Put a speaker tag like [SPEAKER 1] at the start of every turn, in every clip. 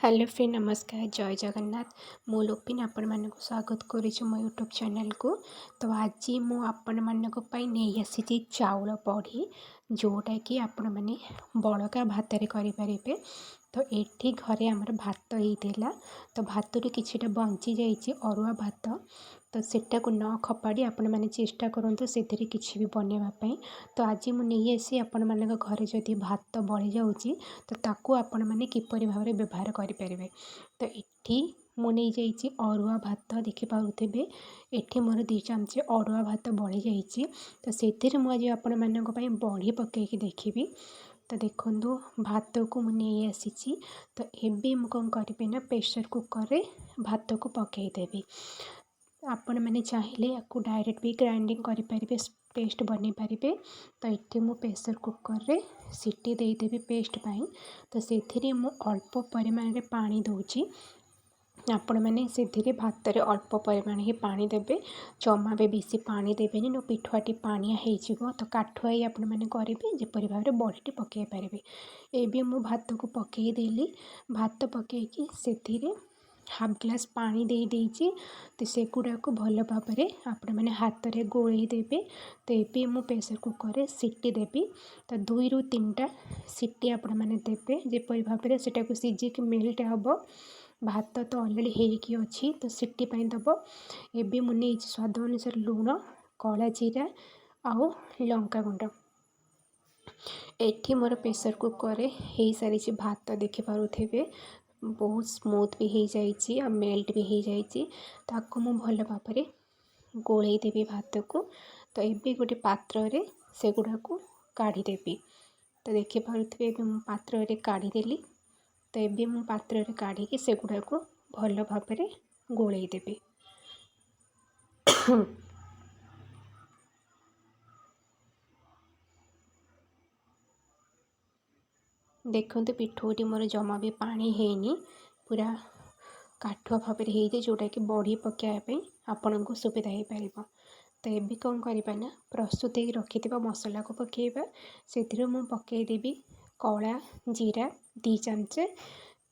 [SPEAKER 1] Hello friend नमस्कार जय जगन्नाथ मु लुपिन आपण मानक स्वागत करुछु मो यूट्यूब चैनल को। तो आज मु आपण मानक पई नहीं आसी चाउल बड़ी जोटा कि आपण माने बड़का भात रे करि परिबे। तो एठी घरे हमर भात होइतेला तो भातरू किछिटा बंची जाइछि अरुआ भात तो सेटा को न खपाड़ी आपण माने चेष्टा करंतु सेथिरे किछि भी बनेबा पई। तो आज मु नहीं आसी आपण मानक घरे जदि भात बळी जाउछि तो ताकू आपण माने किपरि भाबरे व्यवहार करि परिबे। तो एठी मु नहीं जाइछि अरुआ भात देखि पाउथिबे एठी मोर 2 चमच अरुआ भात बळी जाइछि। तो सेथिरे मु आज आपण मानक पई बड़ी पके कि देखिबी। तो देखो भात को मुझे आसी तो एबे मु कौन करी ना प्रेशर कुकर रे भात को पकईदेवी। आपण मैंने चाहिए या डायरेक्ट भी ग्राइंडिंग करें पेस्ट बन पारे। तो ये मु प्रेशर कुकर रे सीटी देदेवी पेस्ट पाई। तो से अल्प परिमाण रे पानी दूची आपण मैंने से भात रे अल्प परिमाण ही पानी देबे जमा भी बेसी पानी देबेनि न पिठुआटी पानिया हो तो काठुआ ही आपण मैंने करेंगे जेपरी भाव में बड़ीटी पकई पारे। एबे मु भात को पकई देली भात पकईकी से हाफ ग्लास पानी दे देइछि। तो सेगुड़ा को भल भाव में आपण मैंने हाथ रे गोलई देबे। तो ये मु प्रेशर कुकर रे सीटी देबी। तो 2 ରୁ 3टा सीटी आपण मैंने देबे जेपरी भाव में सेटा को सीझिक मेल्ट हबो। भात तो ऑलरेडी हेकी अच्छी तो सीटी पाई दब। एबे मु नहीं स्वाद अनुसार लुण कला जीरा आउ लंका गुंड। एठी मोर प्रेशर कुकर रे हो सारी भात देखि पारुथिबे बहुत स्मूथ भी हो जाइए और मेल्ट भी हो जाइए। ताको मु भल भाव में गोलई देवी भात को। तो ये गोटे पात्र रे से गुड़ा को काढ़ी देवी। तो देखि पारुथिबे मु पात्र रे काढ़ी देली। तो ये मु पात्र रे काढ़ी कि से गुड़ा को भल भाव में गोलई देवी। देखते पिठोटी मोर जमा भी पानी हैनी पूरा काठुआ भाव में जोटा कि बड़ी पकाइवाई आपण को सुविधा हो पार। तो ये कौन करवा ना प्रस्तुत रखि मसला को पकेबा से मु पकईदेवी कला जीरा 2 चमच।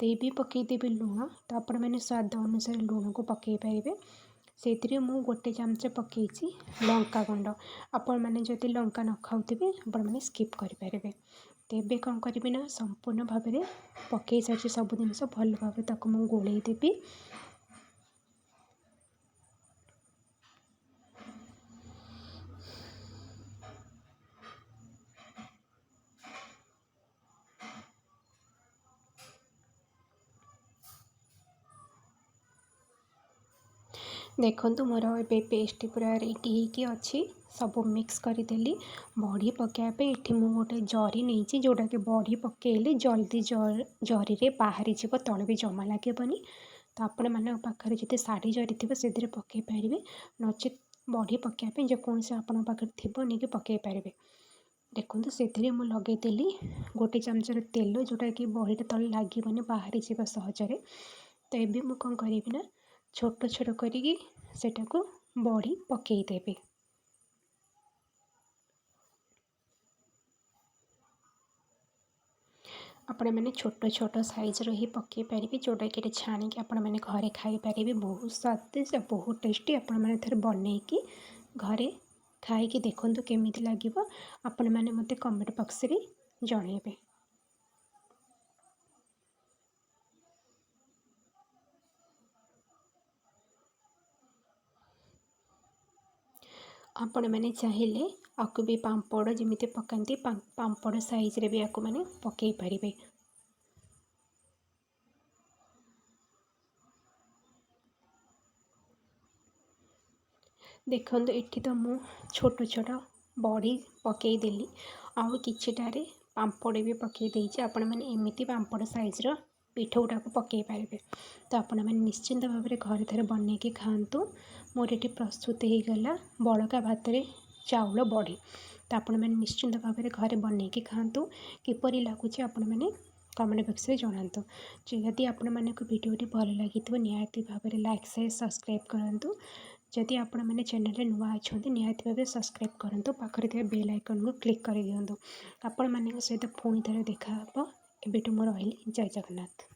[SPEAKER 1] तो ये पकईदेवी लुण तो आपण मैंने स्वाद अनुसार लुण को पकई पारे। से मु 1 चमच पकईची लंका गुंड आपण मैंने जदि लंका न खाऊे आपण मैंने स्किप करें। तो ये कौन करी ना संपूर्ण भाव में पकई सारी सब जिनस भल भाव ताको मु गोलई देवी। देखो मोर ए पेस्ट पूरा रेडी होगी अच्छी सब मिक्स करदेली बड़ी पकाइबे। ये मुझे गोटे जरी नहीं जोटा कि बड़ी पकेले जल्दी जरी रे बाहरी जीव तले भी जमा लगेबनी। तो आपण मान पाखे जिते साड़ी जरी थी से पकई पारे नचे बड़ी पकाइबे जेकोसी आपण पाखे थी नहीं पकई पारे। देखो से लगे गोटे चमच तेल जोटा कि बड़ीटा तले लगे बाहरी जीव सहजरे। तो ये मुझे कौन करी ना छोट छोट करी सेटा को बड़ी पकईदेवी। आपण मैंने छोट छोट साइज रो ही पकई पारे जोटा कि छाणिकी आपण मैंने घरे खाई पारे बहुत स्वादिष्ट बहुत टेस्टी। आपण मैंने थोड़े बनईकी घरे खाई देखु केमी लगे आपण मैंने मते कमेंट बॉक्स रे जणेबे। आपण मैंने चाहिए आपको भी पांपड़ जमी पकाती पांपड़ साइज रे भी आपको मैंने पकई पारे। देखो ये तो मु छोट छोट बड़ी पकईदेली आउ किछिटारे पांपड़ भी पकई देइछि। आपण मैंने एमती पांपड़ साइज रो पिठ गुटा को पकई पारे। तो आपण मैंने निश्चिंत भाव में घरे थे बनईकी खातु। मोर ये प्रस्तुत हो गला बड़का भात रे चाउल बड़ी। तो आपण मैंने निश्चिंत भाव में घरे बनईकी खातु किपरि लगुच आपण मैंने कमेंट बॉक्स में जनातु। जदि आपण मानक वीडियोटी भल लगी निहाती भाव में लाइक शेयर सब्सक्राइब करूँ। जदि आपण मैंने चैनल नुआ अच्छा निहाती भाव सब्सक्राइब करूँ पाखरे थे बेल आइकन को क्लिक कर दिंतु। आपण मान सहित पुणी थे देखा एबेटू मोर रही जय जगन्नाथ।